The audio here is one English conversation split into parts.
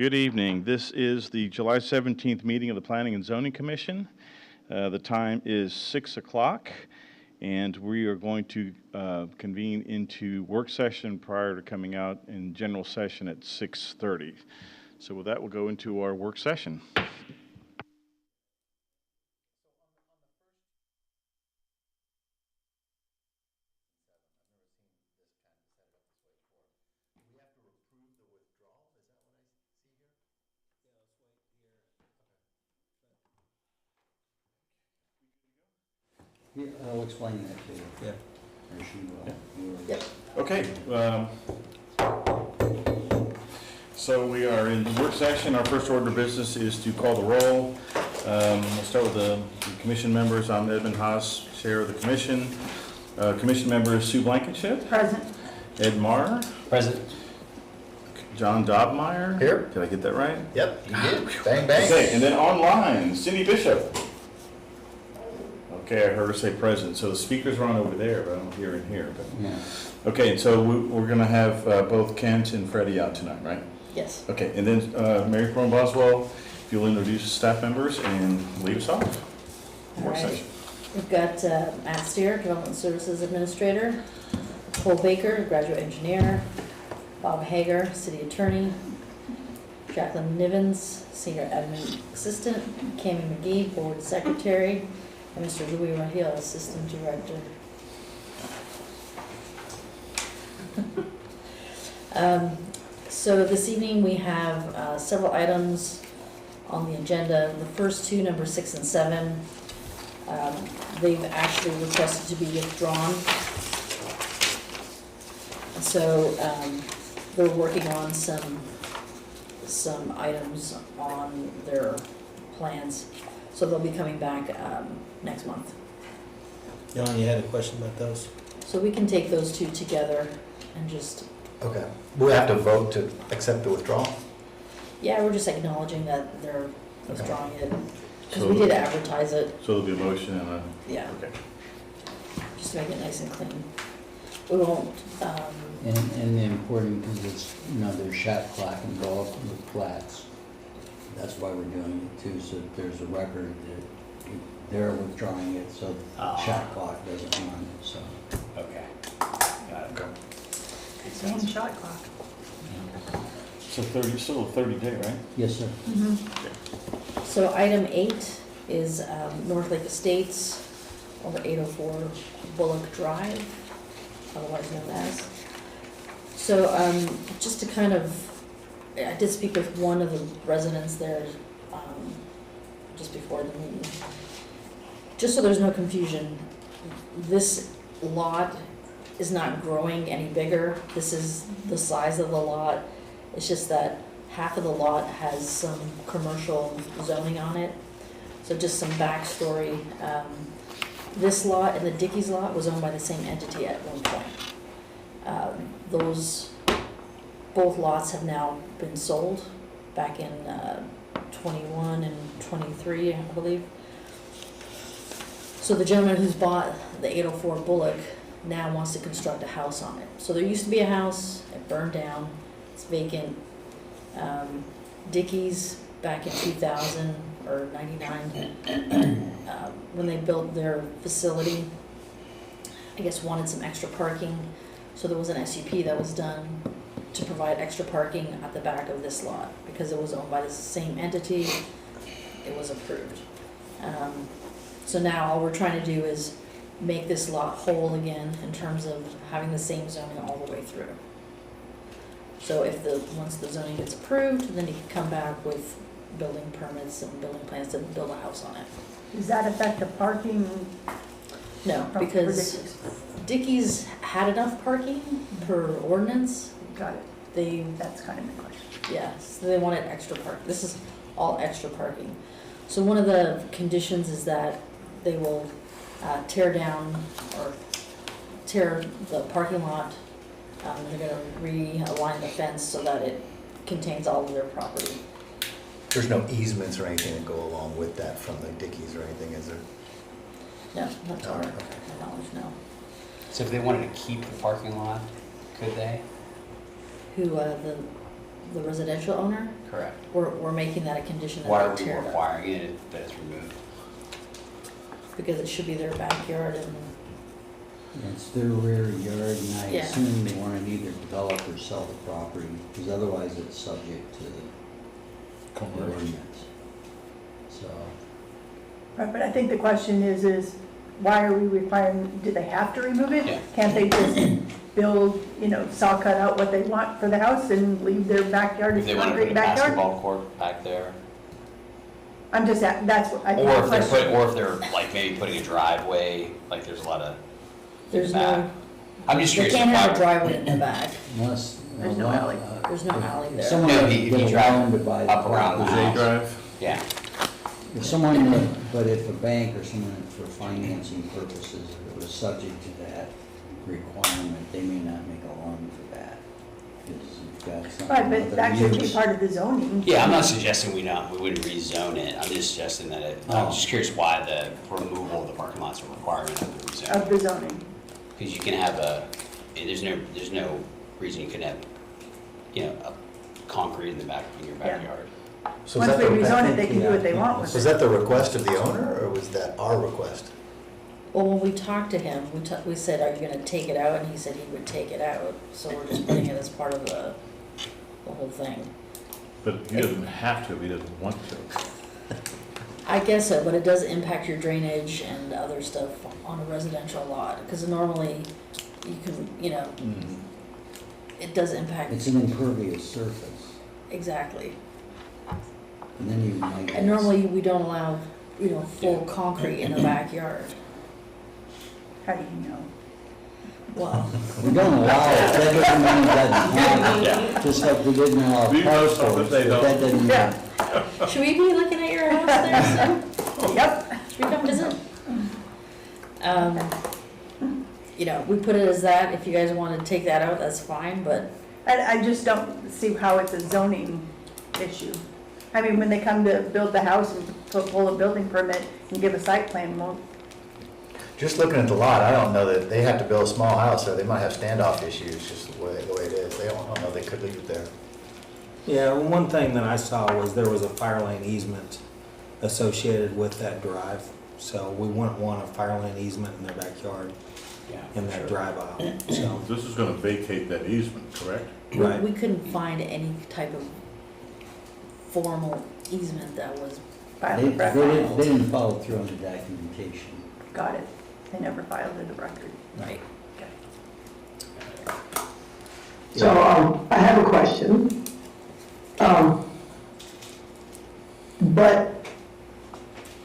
Good evening. This is the July 17th meeting of the Planning and Zoning Commission. The time is 6 o'clock, and we are going to convene into work session prior to coming out in general session at 6:30. So with that, we'll go into our work session. Yeah, I'll explain that to you. Yeah. Or she will. Yeah. Yep. Okay. So we are in work session. Our first order of business is to call the roll. We'll start with the commission members. I'm Edmund Haas, chair of the commission. Commission members Sue Blankenship. Present. Ed Marr. Present. John Dobmeyer. Here. Did I get that right? Yep, you did. Bang, bang. Okay, and then online, Cindy Bishop. Okay, I heard her say present, so the speakers are on over there, but I don't hear in here. But Yeah. okay, so we're going to have both Kent and Freddie out tonight, right? Yes. Okay, and then Mary Corn Boswell, if you'll introduce staff members and lead us off. All Work right. session. We've got Matt Steer, Development Services Administrator, Cole Baker, Graduate Engineer, Bob Hager, City Attorney, Jacqueline Nivens, Senior Admin Assistant, Cammie McGee, Board Secretary, and Mr. Louis Rahil, Assistant Director. So this evening we have several items on the agenda. The first two, number 6 and 7, they've actually requested to be withdrawn. So they're working on some items on their plans. So they'll be coming back next month. John, you had a question about those? So we can take those two together and just, Okay. We have to vote to accept the withdrawal? yeah, we're just acknowledging that they're withdrawing it. Because So- we did advertise it, So there'll be a motion and a, yeah, okay. just to make it nice and clean. We won't, And the important, because it's, there's shot clock involved with plats. That's why we're doing it too, so that there's a record that they're withdrawing it, so shot clock doesn't run, so. Okay. Got it. Okay. Same shot clock. So still a 30-day, right? Yes, sir. So item 8 is North Lake Estates over 804 Bullock Drive, otherwise known as. So just to kind of, I did speak with one of the residents there just before the meeting. Just so there's no confusion, this lot is not growing any bigger. This is the size of the lot. It's just that half of the lot has some commercial zoning on it. So just some backstory. This lot and the Dickey's lot was owned by the same entity at one point. Both lots have now been sold back in 21 and 23, I believe. So the gentleman who's bought the 804 Bullock now wants to construct a house on it. So there used to be a house, it burned down, it's vacant. Dickey's back in 2000 or 99, when they built their facility, I guess wanted some extra parking. So there was an SUP that was done to provide extra parking at the back of this lot. Because it was owned by the same entity, it was approved. So now all we're trying to do is make this lot whole again in terms of having the same zoning all the way through. So once the zoning gets approved, then you can come back with building permits and building plans to build a house on it. Does that affect the parking? No, because Dickey's had enough parking per ordinance. Got it. That's kind of the question. Yeah, so they wanted extra park. This is all extra parking. So one of the conditions is that they will tear down or tear the parking lot. They're going to realign the fence so that it contains all of their property. There's no easements or anything that go along with that from the Dickies or anything, is there? No, not to our Okay. knowledge, no. So if they wanted to keep the parking lot, could they? Who, the residential owner, Correct. we're making that a condition Why are that they we tear it up. requiring it that it's removed? Because it should be their backyard and, It's their rear yard, and I Yeah. assume they want to either develop or sell the property, because otherwise it's subject to the ordinance. So, Right, but I think the question is why are we requiring, do they have to remove it? Yeah. Can't they just build, saw cut out what they want for the house and leave their backyard If as they want to put concrete a backyard? basketball court back there, I'm just, that's what I think. or the if they're question- or if they're like maybe putting a driveway, like there's a lot of. there's back. no, I'm just they curious. can't have a why- driveway in the back. unless. There's no alley. There's no alley If there. someone No, had to if you get a drive loan to buy the up around the property, house. Drive? Yeah, if someone, but if a bank or someone for financing purposes, if it was subject to that requirement, they may not make a loan for that. Because you've got something. Right, but other that should be use. part of the zoning. yeah, I'm not suggesting we wouldn't rezone it, I'm just suggesting that I'm just curious why the removal of the parking lot's a requirement of the Of rezoning. the zoning. Because you can have there's no reason you couldn't have, a concrete in your Yeah. backyard. So Once is we that the, rezone it, they can do what they want with was it. that the request of the owner, or was that our request? Well, when we talked to him, we said, are you gonna take it out? And he said he would take it out, so we're just putting it as part of the whole thing. But he doesn't have to, if he doesn't want to. I guess so, but it does impact your drainage and other stuff on a residential lot, because normally you can, it does impact, It's an impervious surface, exactly. and then you might. And normally we don't allow, full concrete in the backyard. How do you know? Well, We don't allow it, that doesn't mean it doesn't happen. Just like we didn't allow We car know stuff that stores, they but that don't. doesn't mean. Yeah. should we be looking at your house there soon? Yep. Should we come visit? We put it as that, if you guys want to take that out, that's fine, but I just don't see how it's a zoning issue. I mean, when they come to build the house and pull a building permit and give a site plan, well, Just looking at the lot, I don't know that they have to build a small house, or they might have standoff issues, just the way it is. I don't know, they could leave it there. Yeah, one thing that I saw was there was a fire lane easement associated with that drive. So we wouldn't want a fire lane easement in their backyard, Yeah. in that drive aisle, so. This is gonna vacate that easement, correct? Right. we couldn't find any type of formal easement that was, filed They, a record. they didn't follow through on the documentation. Got it. They never filed in the record. right. Okay. So, I have a question. But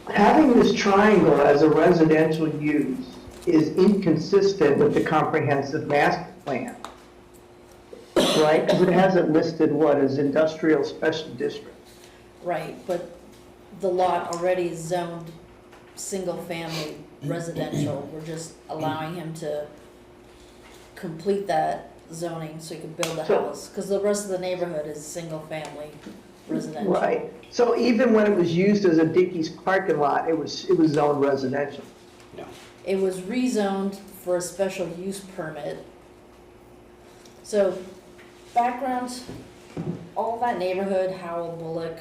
having this triangle as a residential use is inconsistent with the comprehensive master plan, right? Because it hasn't listed what is industrial special district. Right, but the lot already is zoned single-family residential. We're just allowing him to complete that zoning so he can build a So- house. Because the rest of the neighborhood is single-family residential. Right. So even when it was used as a Dickey's parking lot, it was zoned residential. No. It was rezoned for a special use permit. So, background, all that neighborhood, Howell, Bullock,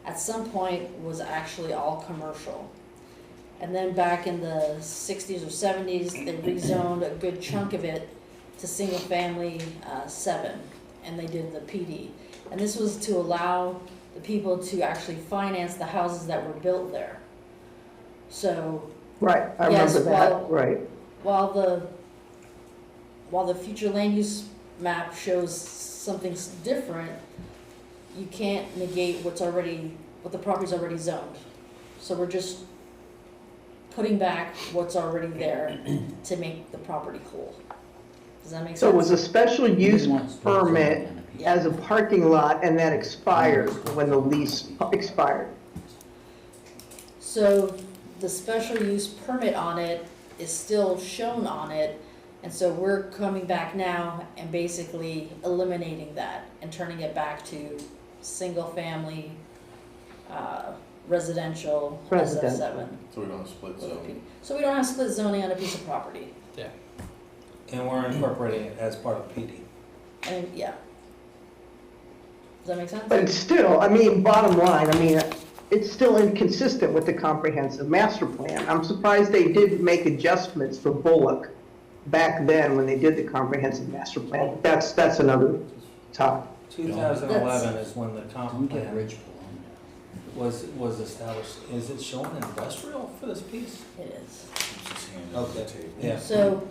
at some point was actually all commercial. And then back in the 60s or 70s, they rezoned a good chunk of it to single family 7, and they did the PD. And this was to allow the people to actually finance the houses that were built there. So, Right, I Yes, remember well- that, right. while the future land use map shows something different, you can't negate what the property's already zoned. So we're just putting back what's already there to make the property whole. Does that make sense? So it was a special use Wants to- permit as a parking lot, and that expired when the lease expired. So the special use permit on it is still shown on it, and so we're coming back now and basically eliminating that and turning it back to single-family, residential, Residential. SF7. So we don't split zone. So we don't have split zoning on a piece of property, Yeah. And we're incorporating it as part of PD. and, yeah. Does that make sense? But it's still, I mean, bottom line, I mean, it's still inconsistent with the comprehensive master plan. I'm surprised they did make adjustments for Bullock back then when they did the comprehensive master plan. That's another topic. 2011 is when the comp Don't get plan rich below was established. Is it showing industrial for this piece? It is. Okay, yeah. So,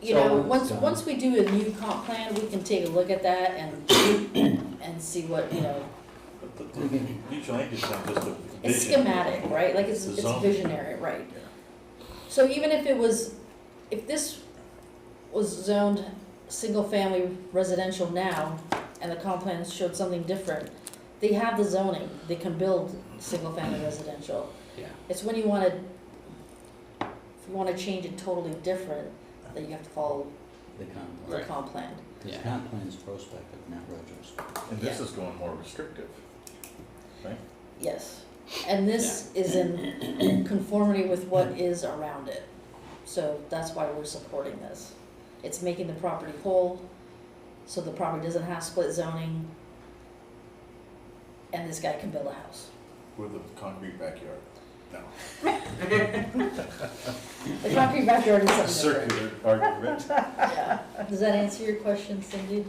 you So know, it's once we do a new comp plan, we can take a look at that and see what, you know, Each land use plan just a it's vision. schematic, right? Like it's The zone. visionary, right? So even if this was zoned single-family residential now, and the comp plan showed something different, they have the zoning, they can build single-family residential. Yeah. It's when if you wanna change it totally different, that you have to follow the comp. the Right. comp plan. Because Yeah. comp plan's prospective, not retrospective. And this Yeah. is going more restrictive, right? Yes, and this is in conformity with what is around it. So that's why we're supporting this. It's making the property whole, so the property doesn't have split zoning, and this guy can build a house. With a concrete backyard. No. The concrete backyard is something different. Circular argument. Yeah. Does that answer your question, Cindy?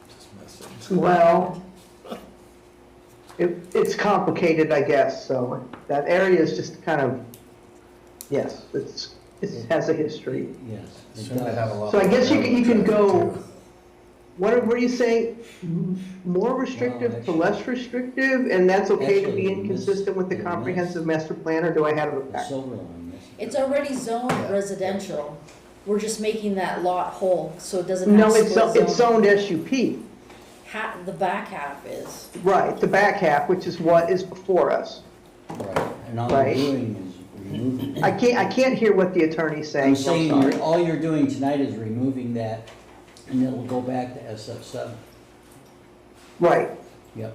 Just messing. Well, it's complicated, I guess, so that area is just kind of, yes, it has a history. Yes. it Soon to have a does. lot So I more guess you can traffic, go, too. what were you saying? More restrictive to less restrictive, and that's okay to be Actually, inconsistent with the miss- comprehensive master plan, or do I have it The back? silver line, yes. It's already zoned Yeah. residential. We're just making that lot whole, so it doesn't No, have split zoning. it's zoned SUP, The back half is. right, the back half, which is what is before us. Right, and all you're Right. doing is removing. I can't hear what the attorney's saying, I'm I'm saying, sorry. all you're doing tonight is removing that, and it'll go back to SF7. Right, Yep.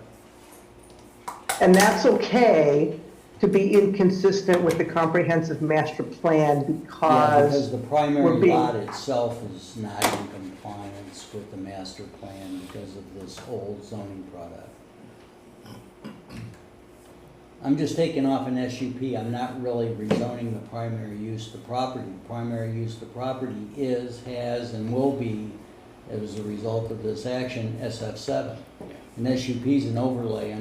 and that's okay to be inconsistent with the comprehensive master plan Yeah, because, because the we're primary being- lot itself is not in compliance with the master plan because of this old zoning product. I'm just taking off an SUP, I'm not really rezoning the primary use of the property. Primary use of the property is, has, and will be, as a result of this action, SF7. An SUP is an overlay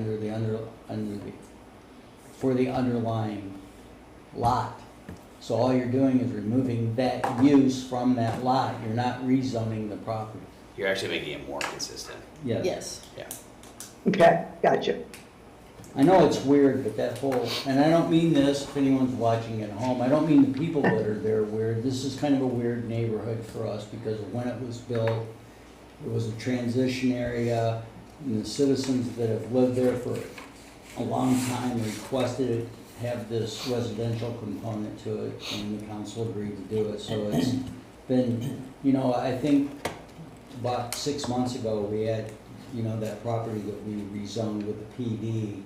for the underlying lot. So all you're doing is removing that use from that lot, you're not rezoning the property. You're actually making it more consistent. Yes. Yeah. okay, gotcha. I know it's weird, but that whole, and I don't mean this, if anyone's watching at home, I don't mean the people that are there weird. This is kind of a weird neighborhood for us because when it was built, it was a transition area, and the citizens that have lived there for a long time requested it have this residential component to it, and the council agreed to do it. So it's been, you know, I think about 6 months ago, we had, you know, that property that we rezoned with the PD,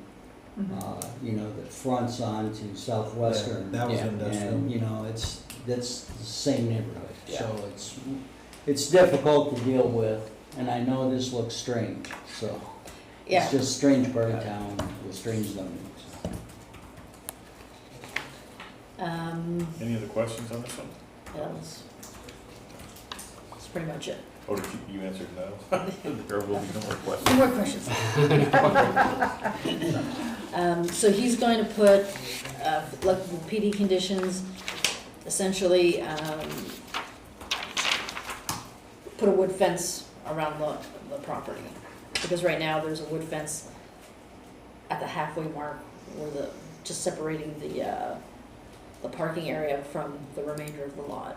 you know, that fronts onto Southwestern. That was Yeah. industrial. And, you know, that's the same neighborhood, Yeah. so it's difficult to deal with, and I know this looks strange, so. Yeah. It's just a strange part of town with strange zoning. Any other questions on this one? That's pretty much it. Or did you answered no? There will be no more No questions. more questions. So he's going to put, like, the PD conditions, essentially, put a wood fence around the property. Because right now, there's a wood fence at the halfway mark, where just separating the parking area from the remainder of the lot.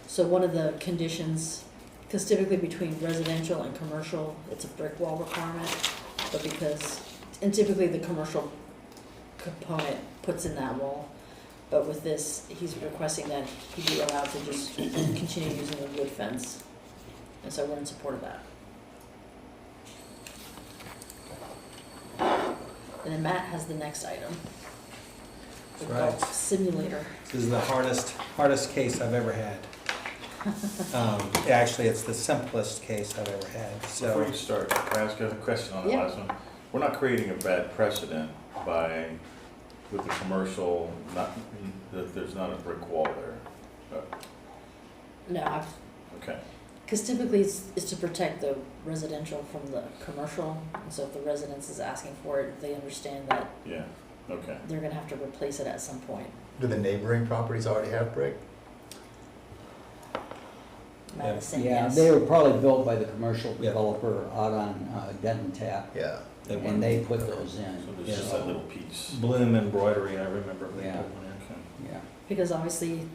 So one of the conditions, because typically between residential and commercial, it's a brick wall requirement, but and typically the commercial component puts in that wall. But with this, he's requesting that he be allowed to just continue using a wood fence. And so we're in support of that. And then Matt has the next item. The Right. golf simulator. This is the hardest case I've ever had. Actually, it's the simplest case I've ever had, Before so. you start, can I ask a question on the Yeah. last one? We're not creating a bad precedent by, with the commercial, not, that there's not a brick wall there. No, Okay, because typically it's to protect the residential from the commercial. And so if the residence is asking for it, they understand that yeah, okay. they're gonna have to replace it at some point. Do the neighboring properties already have brick? Madison, Yeah, yes. they were probably built by the commercial Yeah. developer out on Denton Tap, Yeah. They and went they put those in. So there's just that little piece. Bloom embroidery, I remember they Yeah. put one in. Okay. Yeah. Because obviously,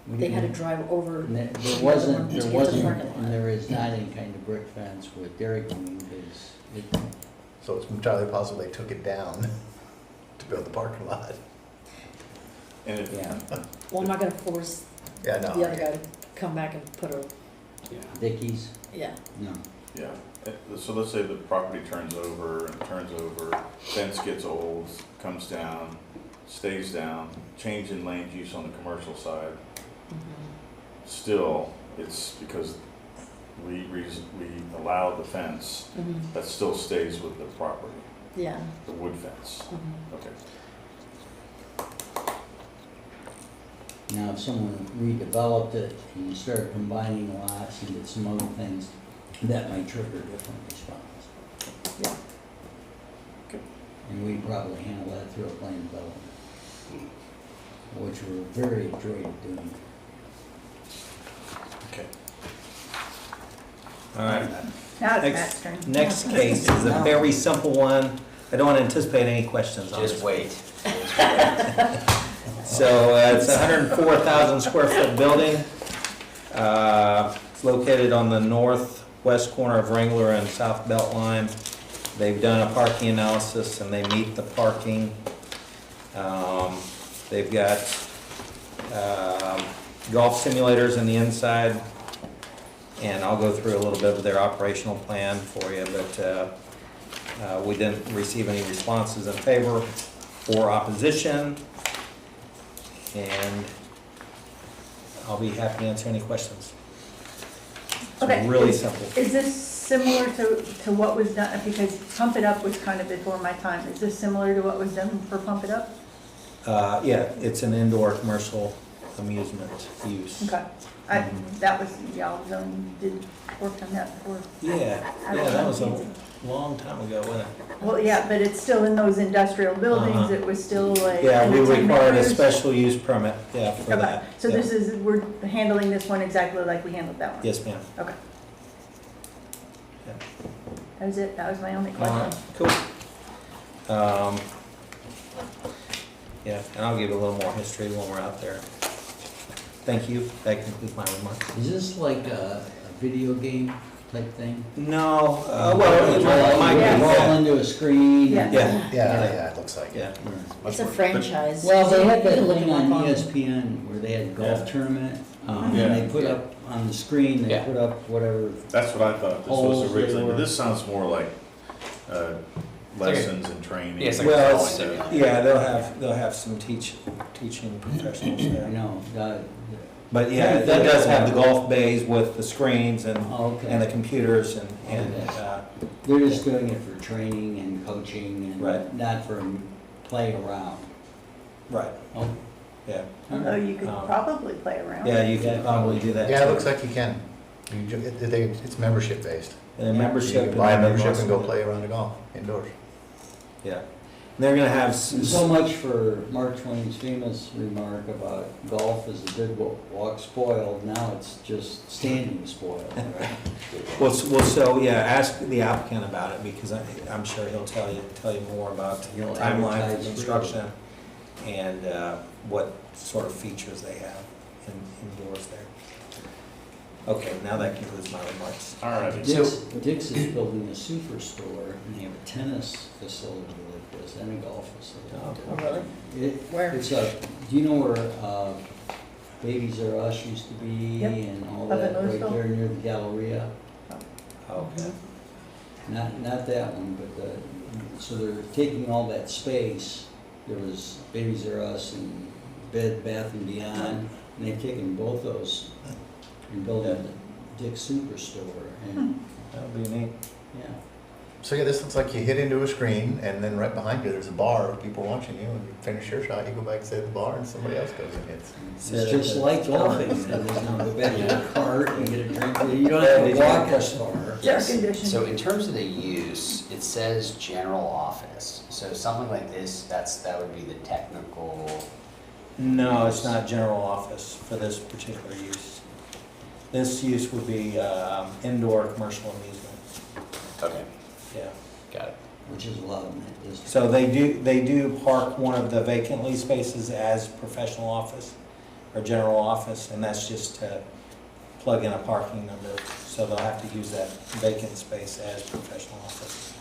We they had to didn't- drive over. and there to wasn't, get to there the wasn't, parking lot. and there is not any kind of brick fence with Dairy Queen, because it, So it's entirely possible they took it down to build the parking lot. And if, yeah, Well, I'm not gonna force Yeah, no. the other guy to come back and put a, Yeah. Dickies, yeah. no. yeah, so let's say the property turns over, fence gets old, comes down, stays down, change in land use on the commercial side. Still, it's because we allow the fence, Mhm. that still stays with the property, Yeah. the wood fence. Mhm. Okay. Now, if someone redeveloped it and you started combining lots and did some other things, that might trigger a different response. Yeah. Okay. And we'd probably handle that through a plan development, which we're very adroit at doing. Okay. All right. Now it's Next- Matt's turn. Next case is a very simple one. I don't anticipate any questions on Just this. wait. So it's a 104,000 square foot building. It's located on the northwest corner of Wrangler and South Beltline. They've done a parking analysis and they meet the parking. They've got golf simulators in the inside. And I'll go through a little bit of their operational plan for you, but we didn't receive any responses in favor or opposition. And I'll be happy to answer any questions. Okay, It's really is- simple. Is this similar to what was done, because Pump It Up was kind of before my time, is this similar to what was done for Pump It Up? Yeah, it's an indoor commercial amusement use. Okay, that was, y'all did work on that before. Yeah, that was a long time ago, wasn't it? Well, yeah, but it's still in those industrial buildings, Uh-huh. it was still like. Yeah, we entertainment required a use. special use permit, yeah, for Okay, that. so Yeah. this is, we're handling this one exactly like we handled that one? Yes, ma'am. Okay. Yeah. That was it, that was my only All right, question. cool. Yeah, and I'll give a little more history when we're out there. Thank you, that concludes my remarks. Is this like a video game type thing? No, Well, well, it might be, yeah. roll yeah. into a screen? Yeah. Yeah, Yeah, it looks like it. yeah. It's a franchise. Well, they had You that can look thing it up on ESPN where they had a golf Yeah. tournament. Yeah. And they put up on the screen, they Yeah. put up whatever. That's what I thought this Holes was they originally, but were- this sounds more like lessons and training. Yeah, it's like Well, a it's- simulator. yeah, they'll have some teaching professionals I there. know, But yeah, it does have the golf bays with the screens and the okay. computers and, They're just doing it for training and coaching Right. and not for play around. right, Oh, yeah. Although you could Um, probably play around. Yeah, you can probably do that. Yeah, it too. looks like you can. It's membership based. And You membership. can buy a and then membership and go also- play around the golf indoors. Yeah. And they're gonna have, and so much for Mark Twain's famous remark about golf is a good walk spoiled, now it's just standing spoiled, right? well, so, yeah, ask the applicant about it because I'm sure he'll tell you more about the He'll timeline advertise of for construction and what sort of features they have indoors there. Okay, now that concludes my remarks. All right. Dick's is building a superstore, and they have a tennis facility like this, and a golf facility. Oh, really? Where? It's a, do you know where, Babies R Us used to be, Yep. and all Up in that, right Louisville? there near the Galleria? Okay. Not that one, but so they're taking all that space, there was Babies R Us and Bed Bath and Beyond, and they've taken both those and building the Dick's Superstore, and, That would be neat. yeah. So yeah, this looks like you hit into a screen, and then right behind you, there's a bar with people watching you, and you finish your shot, you go back, sit at the bar, and somebody else goes and hits. It's just like golfing, you know, there's no go back to your cart and get a drink, you don't have to walk as far. Air Yes. conditioning. So in terms of the use, it says general office. So something like this, that would be the technical. No, it's not general office for this particular use. This use would be indoor commercial amusement, Okay, yeah. got it. Which is allowed in that district. So they do park one of the vacant lease spaces as professional office or general office, and that's just to plug in a parking number. So they'll have to use that vacant space as professional office.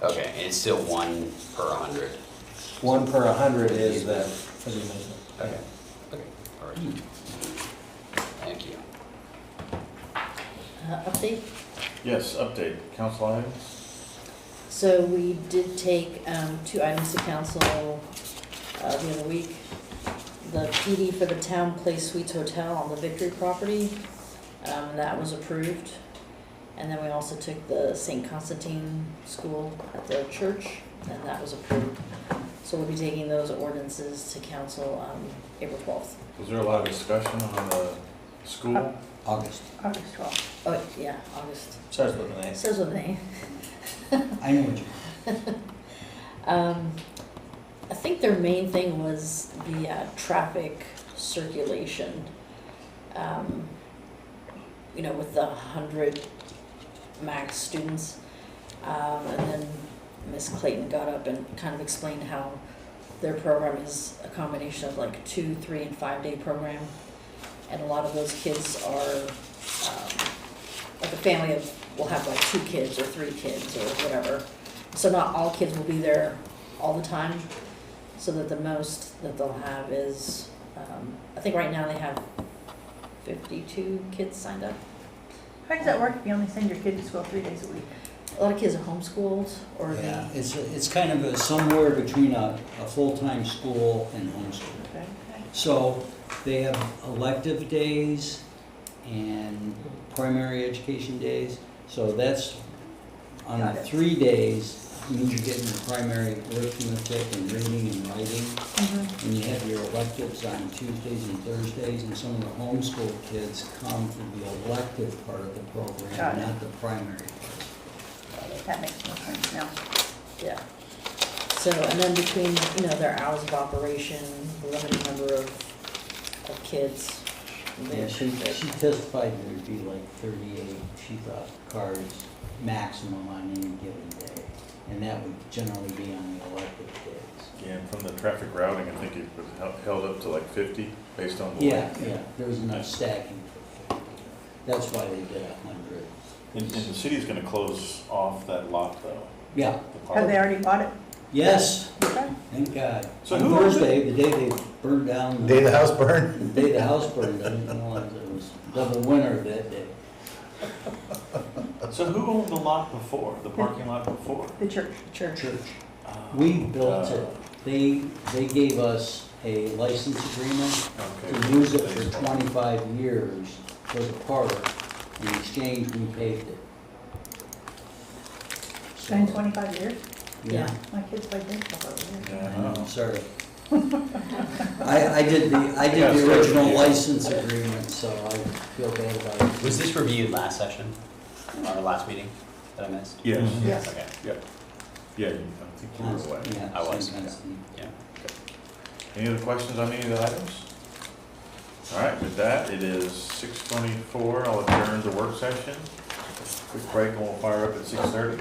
Okay, and it's still 1 per 100. 1 per 100 is the, for the amusement. Okay, okay, all right. Thank you. Update? Yes, update, council items? So we did take 2 items to council the other week. The PD for the Town Place Suites Hotel on the Victory property, that was approved. And then we also took the St. Constantine School at the church, and that was approved. So we'll be taking those ordinances to council April 12th. Was there a lot of discussion on the school? August. August 12th. Oh, yeah, August. Starts with an A. Says with an A. I know what you, I think their main thing was the traffic circulation. You know, with the 100 max students. And then Miss Clayton got up and kind of explained how their program is a combination of like 2, 3, and 5-day program. And a lot of those kids are, like a family will have like 2 kids or 3 kids or whatever. So not all kids will be there all the time. So that the most that they'll have is, I think right now they have 52 kids signed up. How does that work if you only send your kid to school 3 days a week? A lot of kids are homeschooled or yeah, they, it's kind of somewhere between a full-time school and homeschool. Okay. So they have elective days and primary education days. So that's on Got the it. 3 days, means you're getting your primary arithmetic and reading and writing. Mhm. And you have your electives on Tuesdays and Thursdays, and some of the homeschool kids come for the elective part of the Got program, it. not the primary part. That makes more sense now. yeah. So, and then between, you know, their hours of operation, the limited number of kids. Yeah, she testified there'd be like 38, she thought, cars maximum on any given day. And that would generally be on the elective days. Yeah, and from the traffic routing, I think it was held up to like 50 based on the. Yeah, there was enough stacking for 50. That's why they did 100. And the city's gonna close off that lot though. Yeah, the park. Have they already bought it? yes, Okay. thank God. So On who owns it? Thursday, the day they burned down. Day the house burned? The day the house burned, I didn't realize it was double winter that day. So who owned the lot before, the parking lot before? The church. Church. We built it, they gave us a license agreement Okay. to use it for 25 years for the park. In exchange, we paved it. It's been 25 years. Yeah. My kids played baseball over there. Yeah, I I know, know. sorry. I did the original license agreement, so I feel bad about it. Was this reviewed last session, or last meeting that I missed? Yes. Yes. Okay, Yeah, I think you were away. Yeah, I was, same yeah. Constantine. yeah. Any other questions on any of the items? All right, with that, it is 6:24. I'll adjourn the work session. Quick break and we'll fire up at 6:30.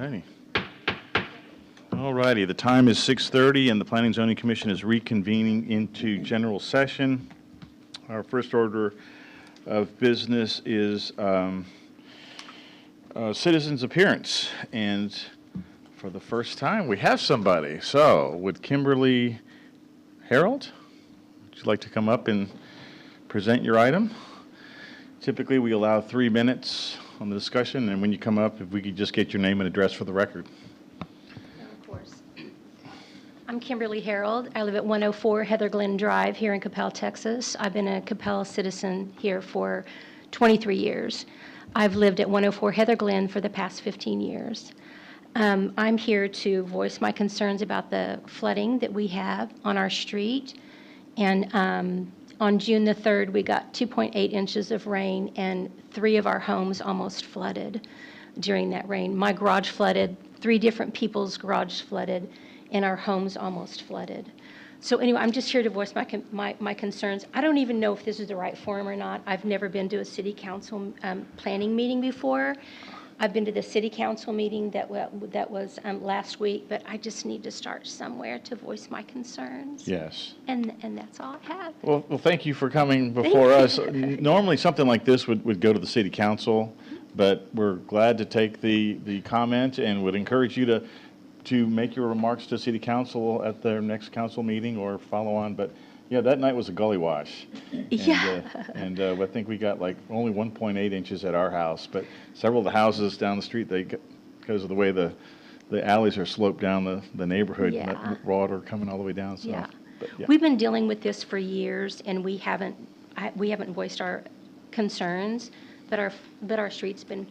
righty. All righty, the time is 6:30 and the Planning and Zoning Commission is reconvening into general session. Our first order of business is citizens' appearance. And for the first time, we have somebody. So would Kimberly Harold, would you like to come up and present your item? Typically, we allow 3 minutes on the discussion, and when you come up, if we could just get your name and address for the record. Of course. I'm Kimberly Harold. I live at 104 Heather Glen Drive here in Coppell, Texas. I've been a Coppell citizen here for 23 years. I've lived at 104 Heather Glen for the past 15 years. I'm here to voice my concerns about the flooding that we have on our street. And on June the 3rd, we got 2.8 inches of rain, and 3 of our homes almost flooded during that rain. My garage flooded, 3 different people's garage flooded, and our homes almost flooded. So anyway, I'm just here to voice my concerns. I don't even know if this is the right forum or not. I've never been to a city council planning meeting before. I've been to the city council meeting that was last week, but I just need to start somewhere to voice my concerns. Yes. And that's all I have. Well, thank you for coming before us. Normally, something like this would go to the city council, but we're glad to take the comment and would encourage you to make your remarks to city council at their next council meeting or follow on. But yeah, that night was a gully wash. Yeah. And I think we got like only 1.8 inches at our house, but several of the houses down the street, because of the way the alleys are sloped down the neighborhood, Yeah. that water coming all the way down. So, Yeah. but, yeah. We've been dealing with this for years, and we haven't voiced our concerns, but our street's been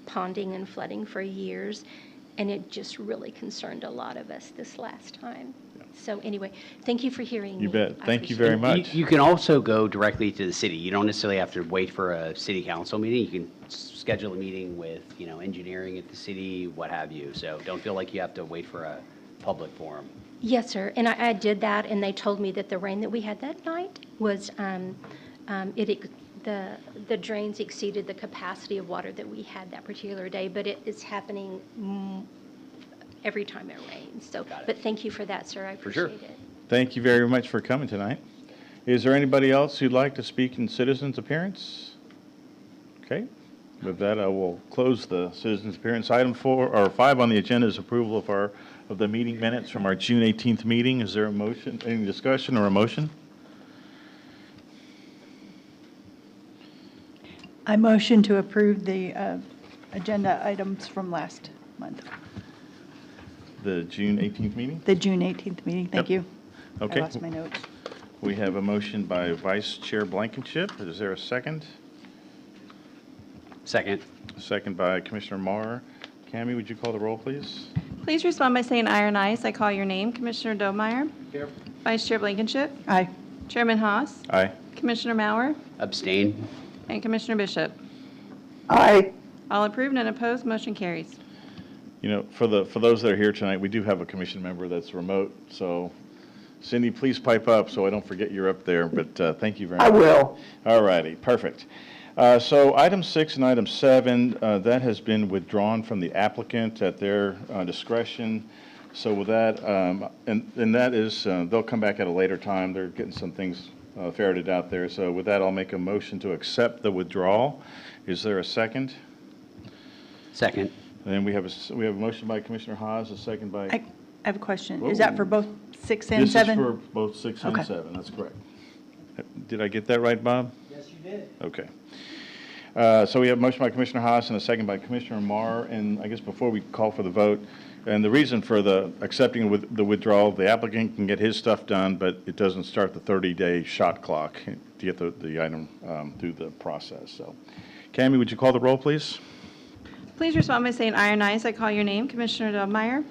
ponding and flooding for years, and it just really concerned a lot of us this last time. So anyway, thank you for hearing me. You bet. I Thank you appreciate very it. much. You can also go directly to the city. You don't necessarily have to wait for a city council meeting. You can schedule a meeting with, engineering at the city, what have you. So don't feel like you have to wait for a public forum. Yes, sir, and I did that, and they told me that the rain that we had that night was, the drains exceeded the capacity of water that we had that particular day, but it is happening every time it rains. So, Got it. but thank you for that, sir, I For sure. appreciate it. Thank you very much for coming tonight. Is there anybody else who'd like to speak in citizens' appearance? Okay. With that, I will close the citizens' appearance. Item 5 on the agenda is approval of the meeting minutes from our June 18th meeting. Is there a motion, any discussion or a motion? I motion to approve the agenda items from last month, The June 18th meeting? the June 18th meeting. Thank Yep. you. Okay. I lost my notes. We have a motion by Vice Chair Blankenship. Is there a second? Second. A second by Commissioner Marr. Cammie, would you call the roll, please? Please respond by saying aye or ayes. I call your name. Commissioner Domeyer. Here. Vice Chair Blankenship. Aye. Chairman Haas. Aye. Commissioner Mauer. Abstain. And Commissioner Bishop. Aye. All approved and opposed, motion carries. For those that are here tonight, we do have a commission member that's remote, so Cindy, please pipe up so I don't forget you're up there, but thank you very much. I will. All righty, perfect. So item 6 and item 7, that has been withdrawn from the applicant at their discretion. So with that, and that is, they'll come back at a later time. They're getting some things ferreted out there. So with that, I'll make a motion to accept the withdrawal. Is there a second? Second. And then we have a motion by Commissioner Haas, a second by. I have a question. Is that for both 6 and 7? This is for both 6 and Okay. 7, that's correct. Did I get that right, Bob? Yes, you did. Okay. So we have a motion by Commissioner Haas and a second by Commissioner Marr, and I guess before we call for the vote, and the reason for the accepting with the withdrawal, the applicant can get his stuff done, but it doesn't start the 30-day shot clock to get the item through the process. So, Cammie, would you call the roll, please? Please respond by saying aye or ayes. I call your name. Commissioner Domeyer.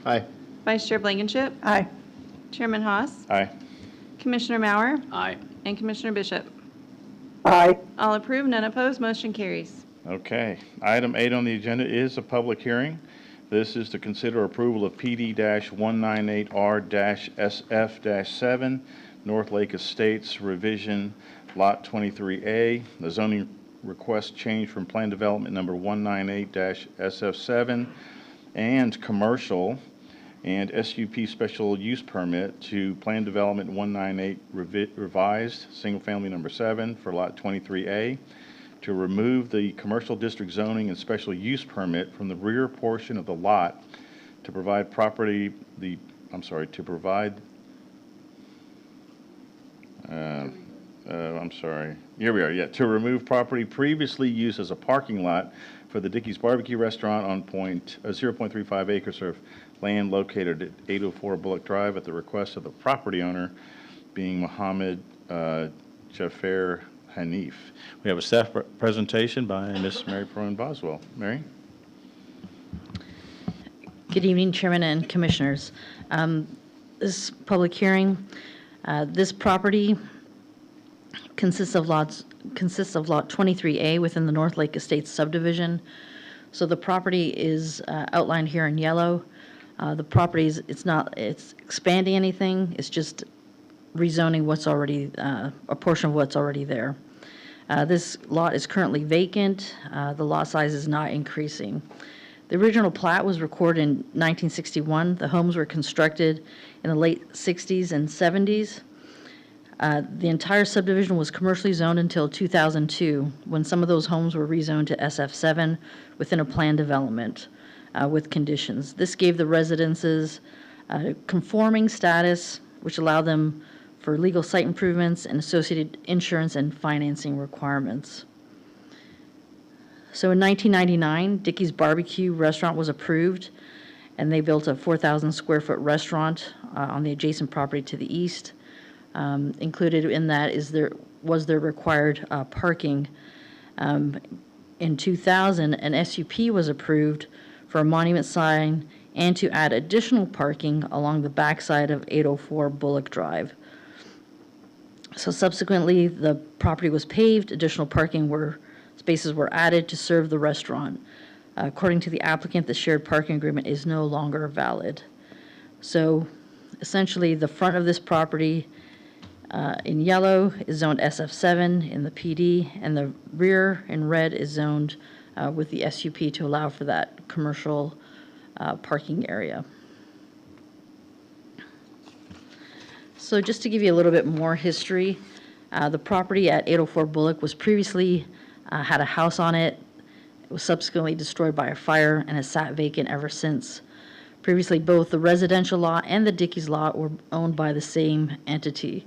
Aye. Vice Chair Blankenship. Aye. Chairman Haas. Aye. Commissioner Mauer. Aye. And Commissioner Bishop. Aye. All approved, none opposed, motion carries. Okay. Item 8 on the agenda is a public hearing. This is to consider approval of PD-198R-SF-7, North Lake Estates Revision, Lot 23A. The zoning request change from plan development number 198-SF7 and commercial and SUP special use permit to plan development 198 revised, single family number 7 for lot 23A, to remove the commercial district zoning and special use permit from the rear portion of the lot to provide here we are, yeah, to remove property previously used as a parking lot for the Dickey's Barbecue Restaurant on 0.35 acres of land located at 804 Bullock Drive at the request of the property owner, being Mohammed Jafar Hanif. We have a staff presentation by Ms. Mary Perone Boswell. Mary? Good evening, Chairman and Commissioners. This public hearing, this property consists of lot 23A within the North Lake Estates subdivision. So the property is outlined here in yellow. The property is, it's expanding anything, it's just rezoning what's already, a portion of what's already there. This lot is currently vacant. The lot size is not increasing. The original plat was recorded in 1961. The homes were constructed in the late 60s and 70s. The entire subdivision was commercially zoned until 2002, when some of those homes were rezoned to SF7 within a planned development with conditions. This gave the residences conforming status, which allowed them for legal site improvements and associated insurance and financing requirements. So in 1999, Dickey's Barbecue Restaurant was approved, and they built a 4,000 square foot restaurant on the adjacent property to the east. Included in that was their required parking. In 2000, an SUP was approved for a monument sign and to add additional parking along the backside of 804 Bullock Drive. So subsequently, the property was paved, additional spaces were added to serve the restaurant. According to the applicant, the shared parking agreement is no longer valid. So essentially, the front of this property in yellow is zoned SF7 in the PD, and the rear in red is zoned with the SUP to allow for that commercial parking area. So just to give you a little bit more history, the property at 804 Bullock was previously had a house on it. It was subsequently destroyed by a fire and has sat vacant ever since. Previously, both the residential lot and the Dickey's lot were owned by the same entity.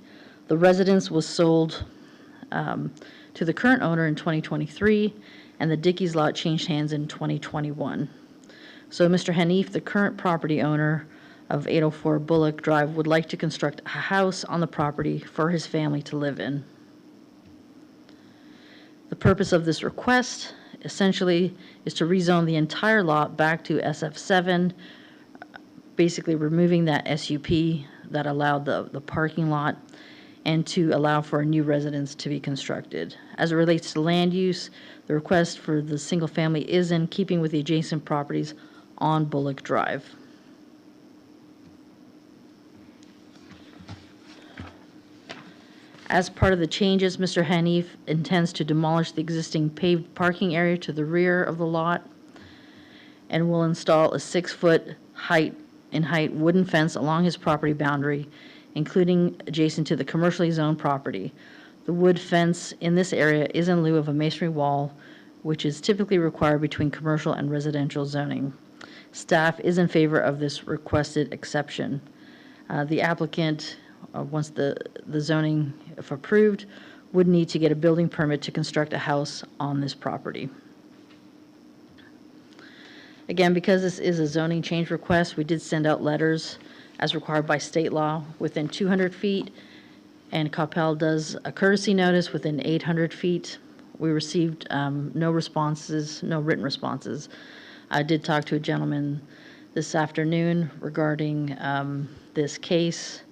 The residence was sold to the current owner in 2023, and the Dickey's lot changed hands in 2021. So Mr. Hanif, the current property owner of 804 Bullock Drive, would like to construct a house on the property for his family to live in. The purpose of this request essentially is to rezone the entire lot back to SF7, basically removing that SUP that allowed the parking lot, and to allow for a new residence to be constructed. As it relates to land use, the request for the single family is in keeping with the adjacent properties on Bullock Drive. As part of the changes, Mr. Hanif intends to demolish the existing paved parking area to the rear of the lot and will install a 6-foot height wooden fence along his property boundary, including adjacent to the commercially zoned property. The wood fence in this area is in lieu of a masonry wall, which is typically required between commercial and residential zoning. Staff is in favor of this requested exception. The applicant, once the zoning, if approved, would need to get a building permit to construct a house on this property. Again, because this is a zoning change request, we did send out letters as required by state law within 200 feet, and Coppell does a courtesy notice within 800 feet. We received no responses, no written responses. I did talk to a gentleman this afternoon regarding this case,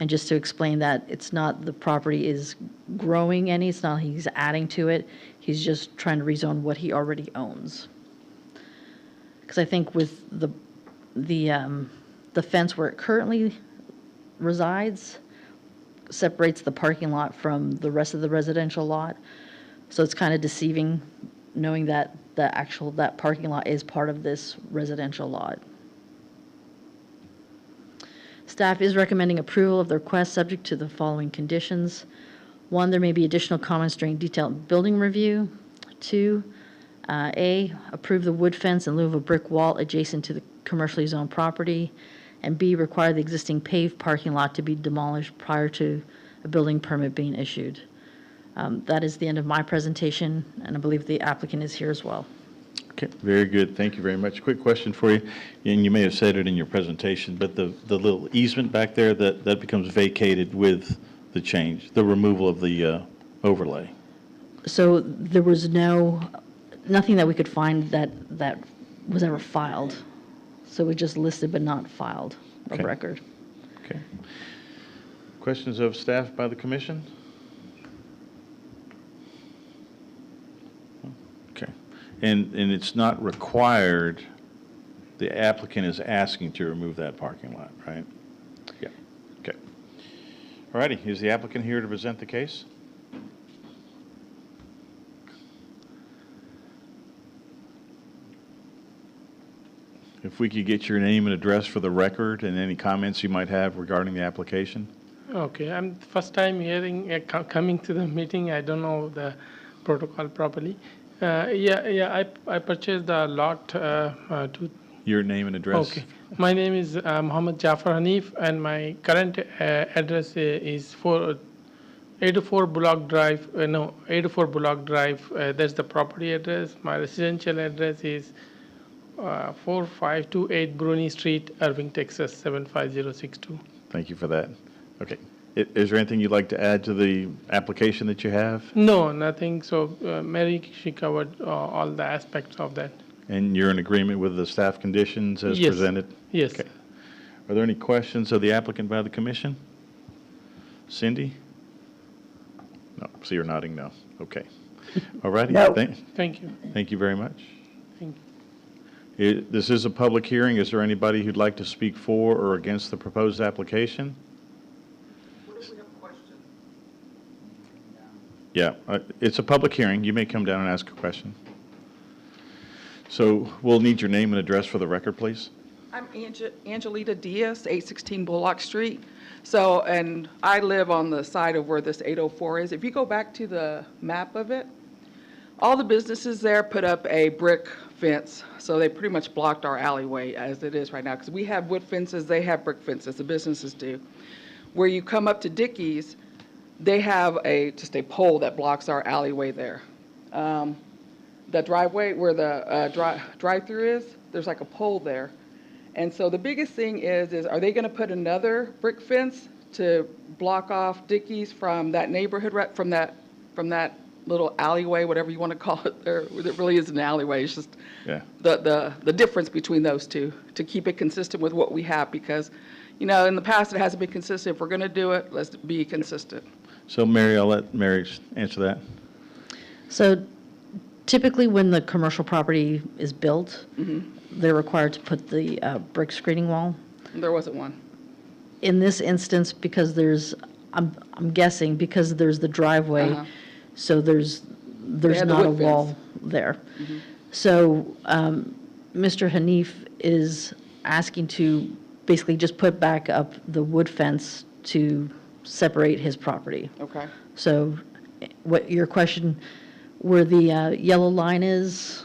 and just to explain that it's not the property is growing any, it's not he's adding to it, he's just trying to rezone what he already owns. Because I think with the fence where it currently resides separates the parking lot from the rest of the residential lot. So it's kind of deceiving, knowing that that parking lot is part of this residential lot. Staff is recommending approval of the request subject to the following conditions. 1, there may be additional comments during detailed building review. 2, A, approve the wood fence in lieu of a brick wall adjacent to the commercially zoned property. And B, require the existing paved parking lot to be demolished prior to a building permit being issued. That is the end of my presentation, and I believe the applicant is here as well. Okay, very good. Thank you very much. Quick question for you, and you may have said it in your presentation, but the little easement back there, that becomes vacated with the change, the removal of the overlay. So there was nothing that we could find that was ever filed. So we just listed but not filed of Okay. record. Okay. Questions of staff by the commission? Okay. And it's not required, the applicant is asking to remove that parking lot, right? Yeah. Okay. All righty, is the applicant here to present the case? If we could get your name and address for the record and any comments you might have regarding the application? Okay, I'm first time hearing, coming to the meeting, I don't know the protocol properly. I purchased the lot to. Your name and address? Okay, my name is Muhammad Jafar Hanif, and my current address is 804 Bullock Drive, 804 Bullock Drive, that's the property address. My residential address is 4528 Bruni Street, Irving, Texas, 75062. Thank you for that. Okay. Is there anything you'd like to add to the application that you have? No, nothing. So Mary, she covered all the aspects of that. And you're in agreement with the staff conditions as Yes. presented? Yes. Okay. Are there any questions of the applicant by the commission? Cindy? No, see you're nodding no. Okay. All righty. No. Thank you. Thank you very much. Thank This is a public hearing. Is there anybody who'd like to speak for or against the proposed application? Yeah, it's a public hearing. You may come down and ask a question. So we'll need your name and address for the record, please. I'm Angelita Diaz, 816 Bullock Street. So, and I live on the side of where this 804 is. If you go back to the map of it, all the businesses there put up a brick fence. So they pretty much blocked our alleyway as it is right now. Because we have wood fences, they have brick fences, the businesses do. Where you come up to Dickey's, they have just a pole that blocks our alleyway there. The driveway where the drive-through is, there's like a pole there. And so the biggest thing is are they going to put another brick fence to block off Dickey's from that neighborhood, from that little alleyway, whatever you want to call it there? It really is an alleyway. It's just the difference between those two to keep it consistent with what we have, because, you know, in the past it hasn't been consistent. If we're going to do it, let's be consistent. So Mary, I'll let Mary answer that. So typically when the commercial property is built, they're required to put the brick screening wall. There wasn't one. In this instance, because I'm guessing because there's the driveway, so there's had the not a wood wall fence. there. So Mr. Hanif is asking to basically just put back up the wood fence to separate his property. Okay. So what your question, where the yellow line is,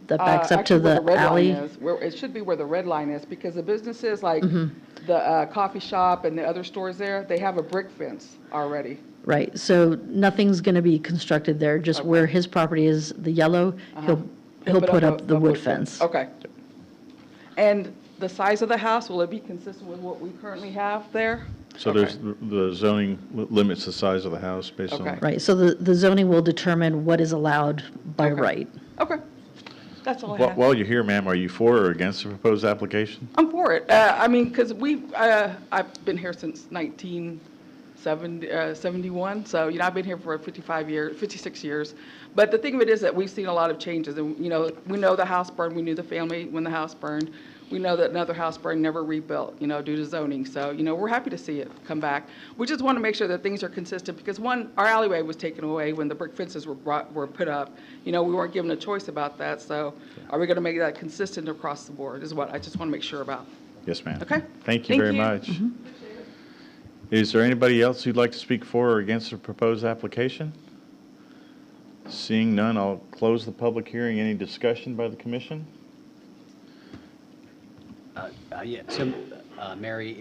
that backs up to Actually, where the red alley? line is, it should be where the red line is, because the businesses like the coffee shop and the other stores there, they have a brick fence already. Right, so nothing's going to be constructed there, just where his property is, the yellow, he'll put up the wood fence. Okay. And the size of the house, will it be consistent with what we currently have there? So there's, the zoning limits the size of the house based on. Okay. Right, so the zoning will determine what is allowed by right. Okay. That's all I have. While you're here, ma'am, are you for or against the proposed application? I'm for it. I mean, because I've been here since 1971, so, you know, I've been here for 56 years. But the thing of it is that we've seen a lot of changes, and, you know, we know the house burned, we knew the family when the house burned. We know that another house burned, never rebuilt, due to zoning. So, we're happy to see it come back. We just want to make sure that things are consistent because one, our alleyway was taken away when the brick fences were put up. We weren't given a choice about that. So are we going to make that consistent across the board is what I just want to make sure about. Yes, ma'am. Okay. Thank you very much. Is there anybody else who'd like to speak for or against the proposed application? Seeing none, I'll close the public hearing. Any discussion by the commission? Yeah, so, Mary,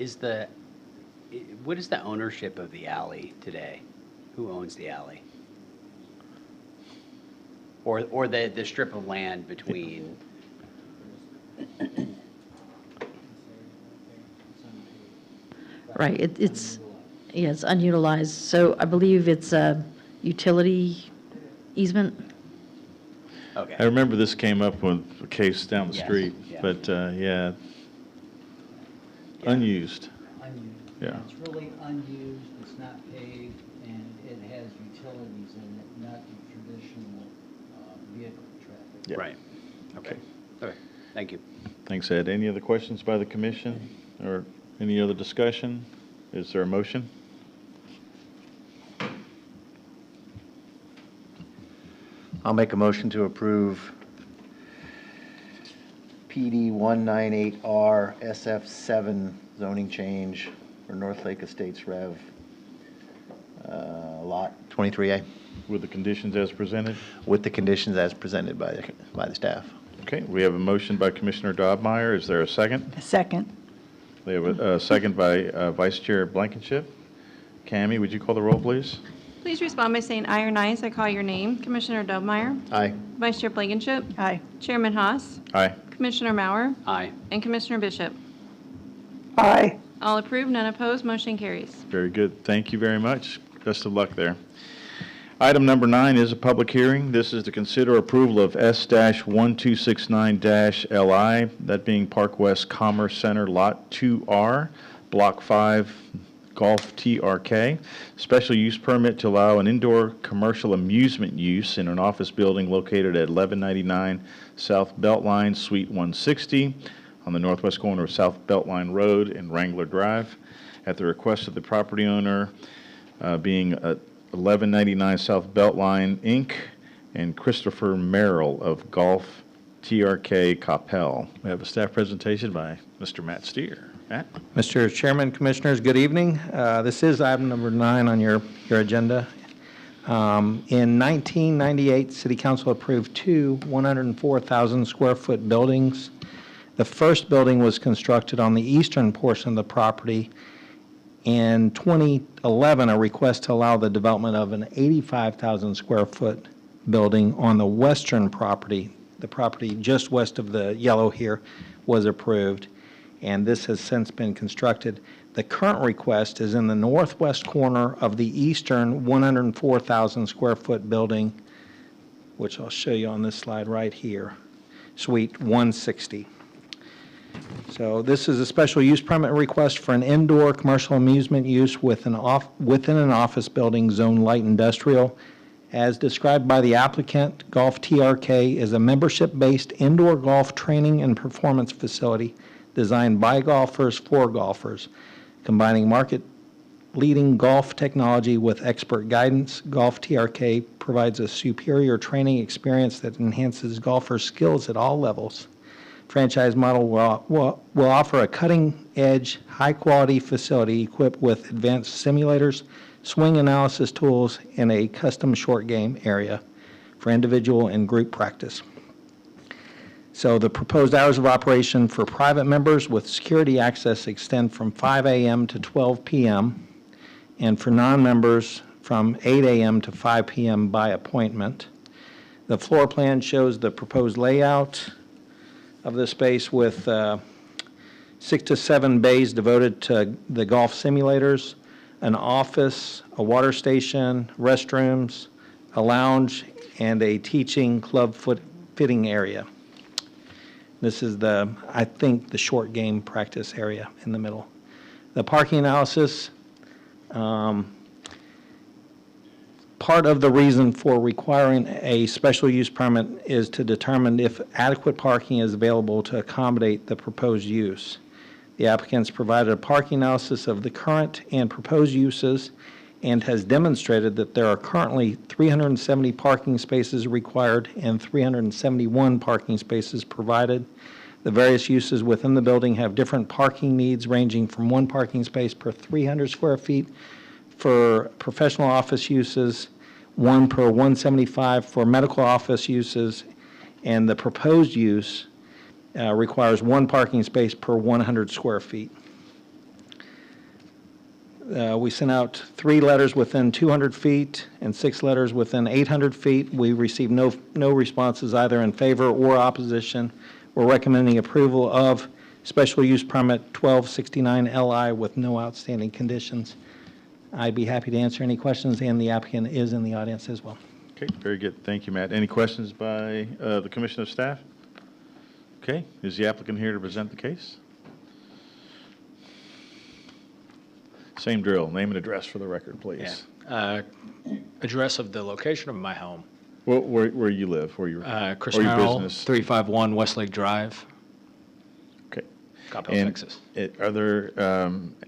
what is the ownership of the alley today? Who owns the alley? Or the strip of land between? Right, it's unutilized, so I believe it's a utility easement. Okay. I remember this came up with a case down the Yes, street, yeah. but, yeah, unused. Unused. Yeah. It's really unused, it's not paved, and it has utilities in it, not the traditional vehicle traffic. Yeah. Right. Okay. Okay. Thank you. Thanks, Ed. Any other questions by the commission or any other discussion? Is there a motion? I'll make a motion to approve PD 198R SF7 zoning change for North Lake Estates Rev. Lot 23A, With the conditions as presented? with the conditions as presented by the staff. Okay, we have a motion by Commissioner Dobmeyer. Is there a second? A second. We have a second by Vice Chair Blankenship. Cammie, would you call the roll, please? Please respond by saying aye or nice. I call your name. Commissioner Dobmeyer. Aye. Vice Chair Blankenship. Aye. Chairman Haas. Aye. Commissioner Mauer. Aye. And Commissioner Bishop. Aye. All approved, none opposed, motion carries. Very good. Thank you very much. Best of luck there. Item number 9 is a public hearing. This is to consider approval of S-1269-LI, that being Park West Commerce Center Lot 2R, Block 5, Golf TRK. Special use permit to allow an indoor commercial amusement use in an office building located at 1199 South Beltline, Suite 160, on the northwest corner of South Beltline Road and Wrangler Drive, at the request of the property owner, being 1199 South Beltline, Inc., and Christopher Merrill of Golf TRK Coppell. We have a staff presentation by Mr. Matt Steer. Matt? Mr. Chairman, Commissioners, good evening. This is item number 9 on your agenda. In 1998, City Council approved 2 104,000 square foot buildings. The first building was constructed on the eastern portion of the property. In 2011, a request to allow the development of an 85,000 square foot building on the western property, the property just west of the yellow here, was approved, and this has since been constructed. The current request is in the northwest corner of the eastern 104,000 square foot building, which I'll show you on this slide right here, Suite 160. So this is a special use permit request for an indoor commercial amusement use within an office building zone light industrial. As described by the applicant, Golf TRK is a membership-based indoor golf training and performance facility designed by golfers for golfers, combining market-leading golf technology with expert guidance. Golf TRK provides a superior training experience that enhances golfers' skills at all levels. Franchise model will offer a cutting-edge, high-quality facility equipped with advanced simulators, swing analysis tools, and a custom short game area for individual and group practice. So the proposed hours of operation for private members with security access extend from 5 a.m. to 12 p.m., and for non-members from 8 a.m. to 5 p.m. by appointment. The floor plan shows the proposed layout of the space with 6 to 7 bays devoted to the golf simulators, an office, a water station, restrooms, a lounge, and a teaching club fitting area. This is I think, the short game practice area in the middle. The parking analysis, part of the reason for requiring a special use permit is to determine if adequate parking is available to accommodate the proposed use. The applicant's provided a parking analysis of the current and proposed uses and has demonstrated that there are currently 370 parking spaces required and 371 parking spaces provided. The various uses within the building have different parking needs ranging from 1 parking space per 300 square feet for professional office uses, 1 per 175 for medical office uses, and the proposed use requires 1 parking space per 100 square feet. We sent out 3 letters within 200 feet and 6 letters within 800 feet. We received no responses either in favor or opposition. We're recommending approval of special use permit 1269 LI with no outstanding conditions. I'd be happy to answer any questions, and the applicant is in the audience as well. Okay, very good. Thank you, Matt. Any questions by the commission of staff? Okay, is the applicant here to present the case? Same drill. Name and address for the record, please. Address of the location of my home. Well, where you live, where your Chris or your Merrill, business. 351 Westlake Drive, Okay. Coppell, And Texas. Are there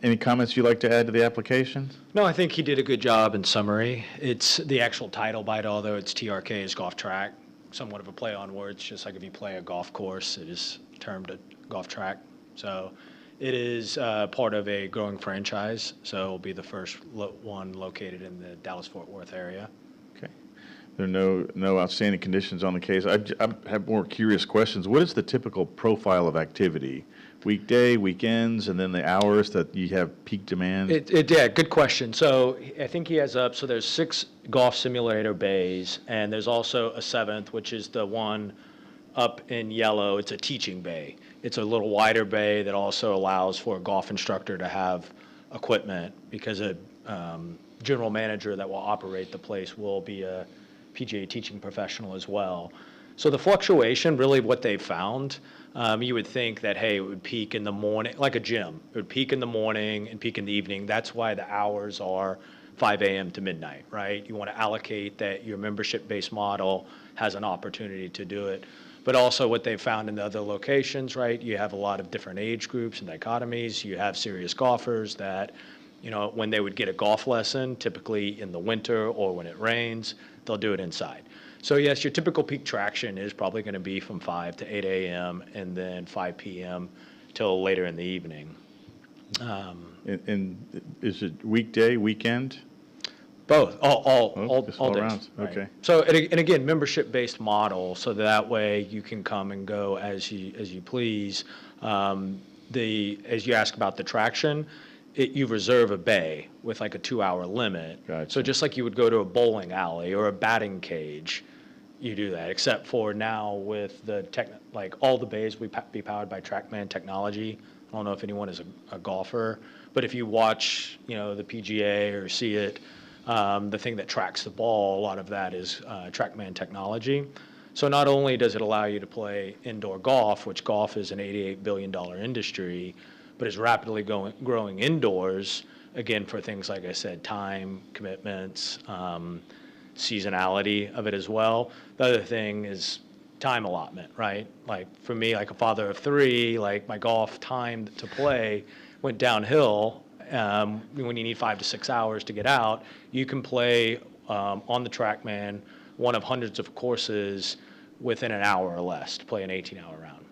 any comments you'd like to add to the application? No, I think he did a good job in summary. It's the actual title by it, although it's TRK is golf track, somewhat of a play on words, just like if you play a golf course, it is termed a golf track. So it is part of a growing franchise, so it'll be the first one located in the Dallas-Fort Worth area. Okay. There are no outstanding conditions on the case. I have more curious questions. What is the typical profile of activity? Weekday, weekends, and then the hours that you have peak demand? Yeah, good question. So I think he has so there's 6 golf simulator bays, and there's also a 7th, which is the one up in yellow. It's a teaching bay. It's a little wider bay that also allows for a golf instructor to have equipment, because a general manager that will operate the place will be a PGA teaching professional as well. So the fluctuation, really what they've found, you would think that, hey, it would peak in the morning, like a gym. It would peak in the morning and peak in the evening. That's why the hours are 5 a.m. to midnight, right? You want to allocate that your membership-based model has an opportunity to do it. But also what they've found in the other locations, right? You have a lot of different age groups and dichotomies. You have serious golfers that, when they would get a golf lesson, typically in the winter or when it rains, they'll do it inside. So yes, your typical peak traction is probably going to be from 5 to 8 a.m. and then 5 p.m. till later in the evening. And is it weekday, weekend? Both, all Just days. around. Right. Okay. So, and again, membership-based model, so that way you can come and go as you please. As you ask about the traction, you reserve a bay with like a 2-hour limit. Gotcha. So just like you would go to a bowling alley or a batting cage, you do that, except for now with the like all the bays will be powered by TrackMan technology. I don't know if anyone is a golfer, but if you watch, the PGA or see it, the thing that tracks the ball, a lot of that is TrackMan technology. So not only does it allow you to play indoor golf, which golf is an $88 billion industry, but is rapidly growing indoors, again, for things like I said, time, commitments, seasonality of it as well. The other thing is time allotment, right? Like for me, like a father of 3, like my golf time to play went downhill. When you need 5 to 6 hours to get out, you can play on the TrackMan one of hundreds of courses within an hour or less to play an 18-hour round.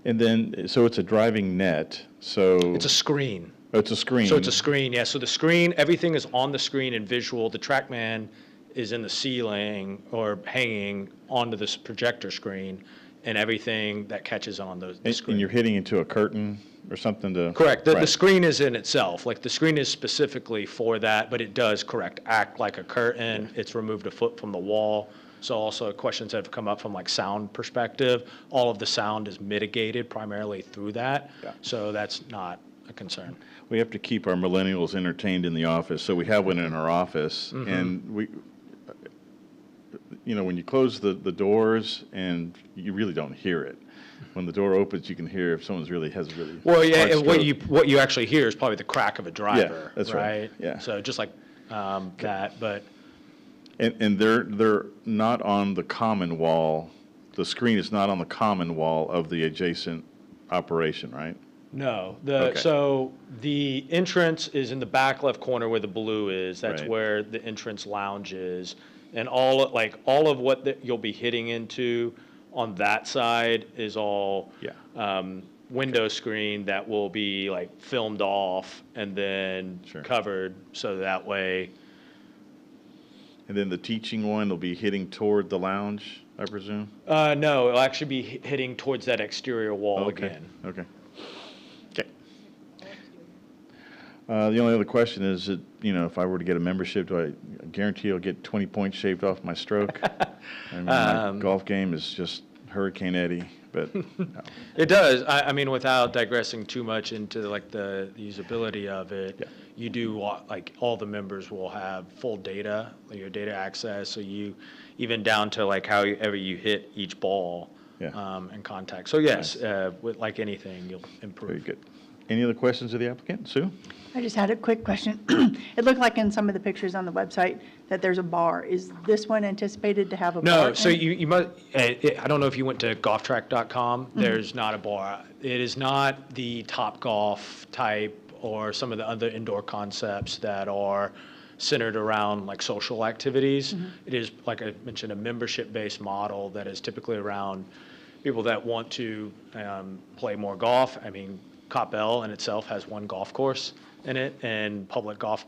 And then, so it's a driving net, so. It's a screen. Oh, it's a screen. So it's a screen, yeah. So the screen, everything is on the screen and visual. The TrackMan is in the ceiling or hanging onto this projector screen, and everything that catches on the screen. And you're hitting into a curtain or something to. Correct. The right. screen is in itself. Like the screen is specifically for that, but it does, act like a curtain. It's removed a foot from the wall. So also questions that have come up from like sound perspective, all of the sound is mitigated primarily through that. Yeah. So that's not a concern. We have to keep our millennials entertained in the office, so we have one in our office, Mm-hmm. and we, when you close the doors, and you really don't hear it. When the door opens, you can hear if someone's has a really. Well, yeah, hard and stroke. what you actually hear is probably the crack of a driver. Yeah, that's right. right. Yeah. So just like that, but And they're not on the common wall, the screen is not on the common wall of the adjacent operation, right? No, Okay. so the entrance is in the back left corner where the blue is. That's Right. where the entrance lounge is. And all of what you'll be hitting into on that side is all window screen that will be like filmed off and then covered, so that way. And then the teaching one will be hitting toward the lounge, I presume? No, it'll actually be hitting towards that exterior wall again. Okay. The only other question is that, if I were to get a membership, do I guarantee I'll get 20 points shaved off my stroke? I mean, my golf game is just Hurricane Eddie, but. No. It does. I mean, without digressing too much into like the usability of it, you do like all the members will have full data, like your data access. So you, even down to like however you hit each ball and contact. So yes, with like anything, you'll improve. Very good. Any other questions of the applicant? Sue? I just had a quick question. It looked like in some of the pictures on the website that there's a bar. Is this one anticipated to have a bar? No, so in it? you must, I don't know if you went to golftrack.com. There's not a bar. It is not the Topgolf type or some of the other indoor concepts that are centered around like social activities. It is, like I mentioned, a membership-based model that is typically around people that want to play more golf. I mean, Coppell in itself has one golf course in it, and public golf,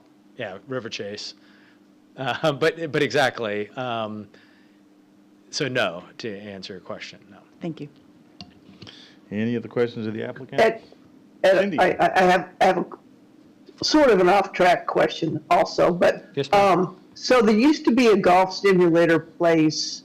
River Chase. But exactly. So no, to answer your question, no. Thank you. Any other questions of the applicant? Ed, Cindy. I have a sort of an off-track question also, but, Yes, ma'am. so there used to be a golf simulator place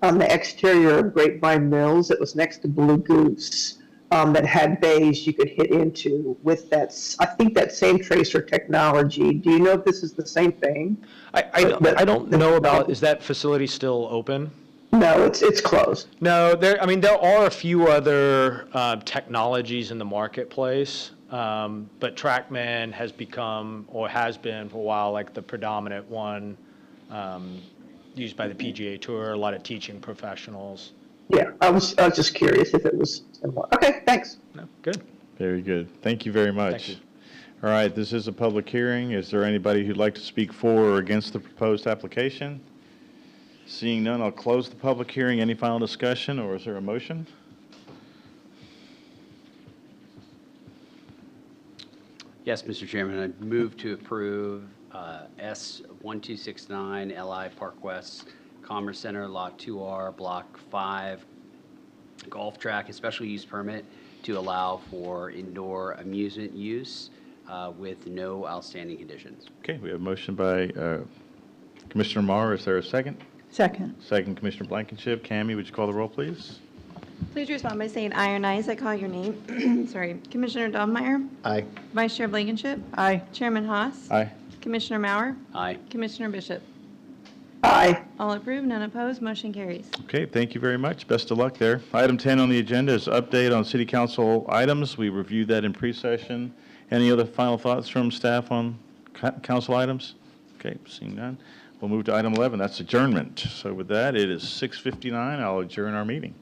on the exterior of Grapevine Mills. It was next to Blue Goose, that had bays you could hit into with that, I think that same tracer technology. Do you know if this is the same thing? I don't know about, is that facility still open? No, it's closed. No, there are a few other technologies in the marketplace, but TrackMan has become, or has been for a while, like the predominant one used by the PGA Tour, a lot of teaching professionals. Yeah, I was just curious if it was similar. Okay, thanks. No, good. Very good. Thank you very much. Thank you. All right, this is a public hearing. Is there anybody who'd like to speak for or against the proposed application? Seeing none, I'll close the public hearing. Any final discussion, or is there a motion? Yes, Mr. Chairman, I move to approve S1269 LI Park West Commerce Center, Lot 2R, Block 5, golf track and special use permit to allow for indoor amusement use with no outstanding conditions. Okay, we have a motion by Commissioner Marr. Is there a second? Second. Second, Commissioner Blankenship. Cammie, would you call the roll, please? Please respond by saying aye or nay as I call your name. Sorry. Commissioner Domeyer? Aye. Vice Chair Blankenship? Aye. Chairman Haas? Aye. Commissioner Mauer? Aye. Commissioner Bishop? Aye. All approved, none opposed, motion carries. Okay, thank you very much. Best of luck there. Item 10 on the agenda is update on city council items. We reviewed that in pre-session. Any other final thoughts from staff on council items? Okay, seeing none. We'll move to item 11. That's adjournment. So with that, it is 6:59. I'll adjourn our meeting.